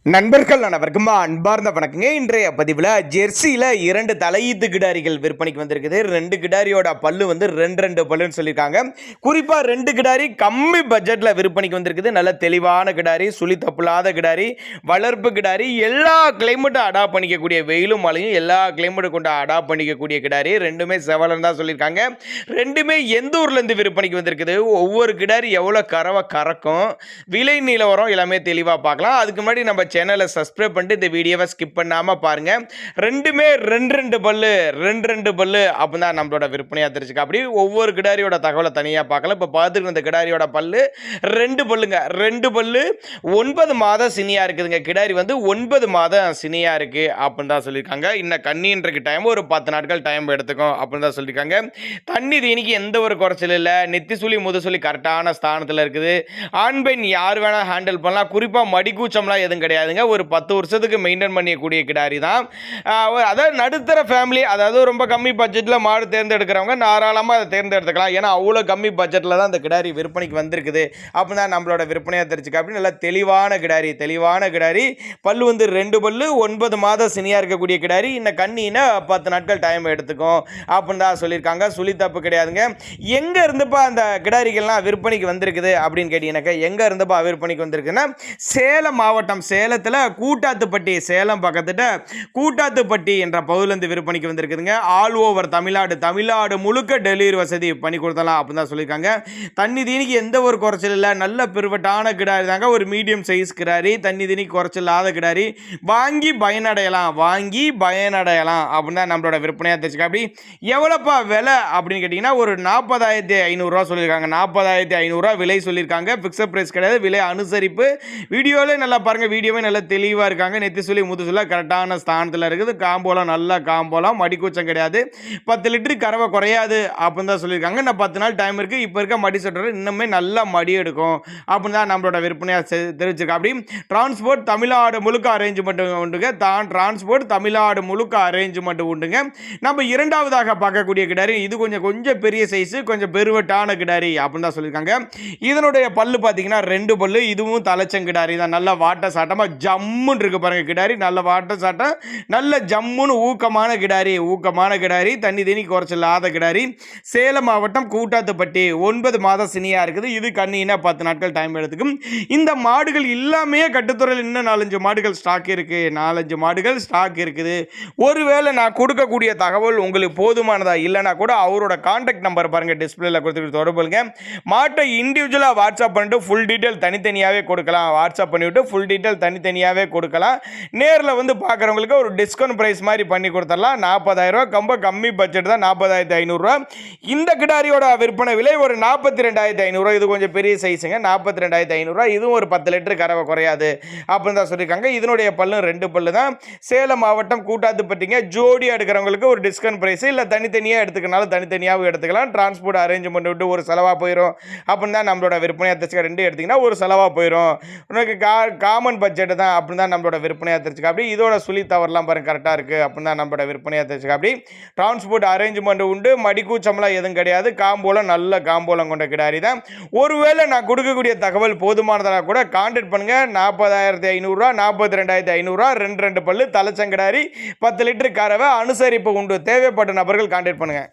நண்பர்கள் அனைவருக்கும் அன்பார்ந்த வணக்கங்க. இன்றைய பதிவில் ஜெர்சியில் 2 தலையீத்து கிடாரிகள் விற்பனைக்கு வந்திருக்குது. 2 கிடாரியோட பல்லு வந்து ரெண்டு பல்லுன்னு சொல்லியிருக்காங்க. குறிப்பாக 2 கிடாரி கம்மி பட்ஜெட்டில் விற்பனைக்கு வந்திருக்குது. நல்ல தெளிவான கிடாரி, சுழி தப்புலாத கிடாரி, வளர்ப்பு கிடாரி, எல்லா கிளைமேட்டும் அடாப்ட் பண்ணிக்கக்கூடிய, வெயிலும் மழையும் எல்லா கிளைமேட்டும் கொண்டு அடாப்ட் பண்ணிக்கக்கூடிய கிடாரி. ரெண்டுமே செவலன் தான் சொல்லியிருக்காங்க. ரெண்டுமே எந்த ஊர்லேருந்து விற்பனைக்கு வந்திருக்குது, ஒவ்வொரு கிடாரி எவ்வளோ கறவை கறக்கும், விலை நிலவரம் எல்லாமே தெளிவாக பார்க்கலாம். அதுக்கு முன்னாடி நம்ம சேனலை சப்ஸ்கிரைப் பண்ணிட்டு இந்த வீடியோவை ஸ்கிப் பண்ணாமல் பாருங்கள். ரெண்டுமே ரெண்டு பல்லு அப்படின்னு தான் நம்மளோட விற்பனையாக தெரிஞ்சுக்க. அப்படி ஒவ்வொரு கிடாரியோட தகவலை தனியாக பார்க்கலாம். இப்போ பார்த்துட்டு இந்த கிடாரியோட பல்லு 2 பல்லுங்க. 2 பல்லு 9 மாதம் சினியாக இருக்குதுங்க. கிடாரி வந்து 9 மாதம் சினியாக இருக்குது அப்படின்னு தான் சொல்லியிருக்காங்க. இன்னும் கண்ணின்றக்கு டைம் ஒரு 10 நாட்கள் டைம் எடுத்துக்கும் அப்படின்னு தான் சொல்லியிருக்காங்க. தண்ணி தீனிக்கு எந்த ஒரு குறைச்சல் இல்லை. நெத்தி சுழி முதுசுழி கரெக்டான ஸ்தானத்தில் இருக்குது. ஆண் பெண் யார் வேணால் ஹேண்டில் பண்ணலாம். குறிப்பாக மடிக்கூச்சம்லாம் எதுவும் கிடையாது. ஒரு 10 வருஷத்துக்கு மெயின்டைன் பண்ணியக்கூடிய கிடாரி தான். அதாவது நடுத்தர ஃபேமிலி, அதாவது ரொம்ப கம்மி பட்ஜெட்டில் மாடு தேர்ந்தெடுக்கிறவங்க தாராளமாக அதை தேர்ந்தெடுத்துக்கலாம். ஏன்னா அவ்வளோ கம்மி பட்ஜெட்டில் தான் அந்த கிடாரி விற்பனைக்கு வந்திருக்குது. அப்படி தான் நம்மளோட விற்பனையாக தெரிஞ்சுக்க. அப்படி நல்லா தெளிவான கிடாரி, பல்லு வந்து 2 பல்லு, 9 மாதம் சினியாக இருக்கக்கூடிய கிடாரி. இன்னும் கண்ணின்னா 10 நாட்கள் டைம் எடுத்துக்கும் அப்படின்னு தான் சொல்லியிருக்காங்க. சுழி தப்பு கிடையாதுங்க. எங்கே இருந்துப்பா அந்த கிடாரிகள்லாம் விற்பனைக்கு வந்திருக்குது அப்படின்னு கேட்டீங்கன்னாக்கா, எங்கே இருந்துப்பா விற்பனைக்கு வந்திருக்குன்னா, சேலம் மாவட்டம், சேலத்தில் கூட்டாத்துப்பட்டி, சேலம் பக்கத்துட்ட கூட்டாத்துப்பட்டி என்ற பகுதியிலிருந்து விற்பனைக்கு வந்திருக்குதுங்க. ஆல் ஓவர் தமிழ்நாடு முழுக்க டெலிவரி வசதி பண்ணி கொடுத்தலாம் அப்படின்னு தான் சொல்லியிருக்காங்க. தண்ணி தீனிக்கு எந்த ஒரு குறைச்சல் இல்லை. நல்ல பெருவட்டான கிடாரி தாங்க. ஒரு மீடியம் சைஸ் கிடாரி, தண்ணி தீனிக்கு குறைச்சல் இல்லாத கிடாரி. வாங்கி பயனடையலாம் அப்படின்னு தான் நம்மளோட விற்பனையாக தெரிஞ்சுக்க. அப்படி எவ்வளோப்பா விலை அப்படின்னு கேட்டிங்கன்னா, ஒரு 40,500 சொல்லியிருக்காங்க. 40,500 விலை சொல்லியிருக்காங்க. ஃபிக்ஸட் பிரைஸ் கிடையாது, விலை அனுசரிப்பு. வீடியோவிலே நல்லா பாருங்கள், வீடியோவே நல்லா தெளிவாக இருக்காங்க. நெத்தி சொல்லி முது சொல்ல கரெக்டான ஸ்தானத்தில் இருக்குது. காம்போலாம் நல்ல காம்போலாம், மடிக்கூச்சம் கிடையாது. 10 லிட்டரு கறவை குறையாது அப்படின்னு தான் சொல்லியிருக்காங்க. இன்னும் 10 நாள் டைம் இருக்குது. இப்போ இருக்க மடி சொட்டர் இன்னுமே நல்லா மடி எடுக்கும் அப்படின்னு தான் நம்மளோட விற்பனையாக தெரிவிச்சிருக்கா. அப்படி டிரான்ஸ்போர்ட் தமிழ்நாடு முழுக்க அரேஞ்ச்மெண்ட் உண்டுங்க. டிரான்ஸ்போர்ட் தமிழ்நாடு முழுக்க அரேஞ்ச்மெண்ட் உண்டுங்க. நம்ம இரண்டாவதாக பார்க்கக்கூடிய கிடாரி இது கொஞ்சம் பெரிய சைஸு, கொஞ்சம் பெருவட்டான கிடாரி அப்படின்னு தான் சொல்லியிருக்காங்க. இதனுடைய பல்லு பார்த்தீங்கன்னா 2 பல்லு. இதுவும் தலைச்சங்கிடாரி தான். நல்ல வாட்ட சாட்டமாக ஜம்முன்னு இருக்கு பாருங்க கிடாரி. நல்ல வாட்ட சாட்டம், நல்ல ஜம்முன்னு ஊக்கமான கிடாரி, தண்ணி தண்ணி குறைச்சலாத கிடாரி. சேலம் மாவட்டம் கூட்டாத்துப்பட்டி, 9 மாதம் சினியா இருக்குது. இது கண்ணினா 10 நாட்கள் டைம் எடுத்துக்கும். இந்த மாடுகள் எல்லாமே கட்டுத்துறையில் இன்னும் 4-5 மாடுகள் ஸ்டாக் இருக்குது. ஒருவேளை நான் கொடுக்கக்கூடிய தகவல் உங்களுக்கு போதுமானதா இல்லைனா கூட அவரோட கான்டாக்ட் நம்பர் பாருங்க, டிஸ்பிளேல கொடுத்துட்டு தொடர்புங்க. மாட்டை இண்டிவிஜுவலாக வாட்ஸ்அப் பண்ணிட்டு ஃபுல் டீட்டெயில் தனித்தனியாகவே கொடுக்கலாம். வாட்ஸ்அப் பண்ணிவிட்டு ஃபுல் டீட்டெயில் தனித்தனியாகவே கொடுக்கலாம். நேரில் வந்து பார்க்குறவங்களுக்கு ஒரு டிஸ்கவுண்ட் ப்ரைஸ் மாதிரி பண்ணி கொடுத்துடலாம். 40,000 ரொம்ப கம்மி பட்ஜெட் தான், 40,500. இந்த கிடாரியோட விற்பனை விலை ஒரு 42,500. இது கொஞ்சம் பெரிய சைஸுங்க, 42,500. இதுவும் ஒரு 10 லிட்டரு கறவை குறையாது அப்படின்னு தான் சொல்லியிருக்காங்க. இதனுடைய பல்லு 2 பல்லு தான். சேலம் மாவட்டம் கூட்டாத்துப்பட்டிங்க. ஜோடியாக எடுக்கிறவங்களுக்கு ஒரு டிஸ்கவுண்ட் ப்ரைஸ், இல்லை தனித்தனியாக எடுத்துக்கனாலும் தனித்தனியாகவும் எடுத்துக்கலாம். டிரான்ஸ்போர்ட் அரேஞ்ச்மெண்ட் விட்டு ஒரு செலவாக போயிடும் அப்படின்னு தான் நம்மளோட விற்பனையாக தெரிஞ்சுக்க. 2 எடுத்திங்கன்னா ஒரு செலவாக போயிடும். உனக்கு காமன் பட்ஜெட் தான் அப்படின்னு தான் நம்மளோட விற்பனையாக தெரிஞ்சுக்க. அப்படி இதோட சுழி தவறுலாம் பாருங்க கரெக்டாக இருக்குது அப்படின்னு தான் நம்மளோட விற்பனையாக தெரிஞ்சுக்க. அப்படி டிரான்ஸ்போர்ட் அரேஞ்ச்மெண்ட் உண்டு. மடிக்கூச்சம்லாம் எதுவும் கிடையாது. காம்போலம் நல்ல காம்போலம் கொண்ட கிடாரி தான். ஒருவேளை நான் கொடுக்கக்கூடிய தகவல் போதுமானதாக கூட கான்டாக்ட் பண்ணுங்க. 40,500, 42,500, 2 பல்லு தலைச்சங்கிடாரி, 10 லிட்டரு கறவை, அனுசரிப்பு உண்டு. தேவைப்பட்ட நபர்கள் கான்டாக்ட் பண்ணுங்க.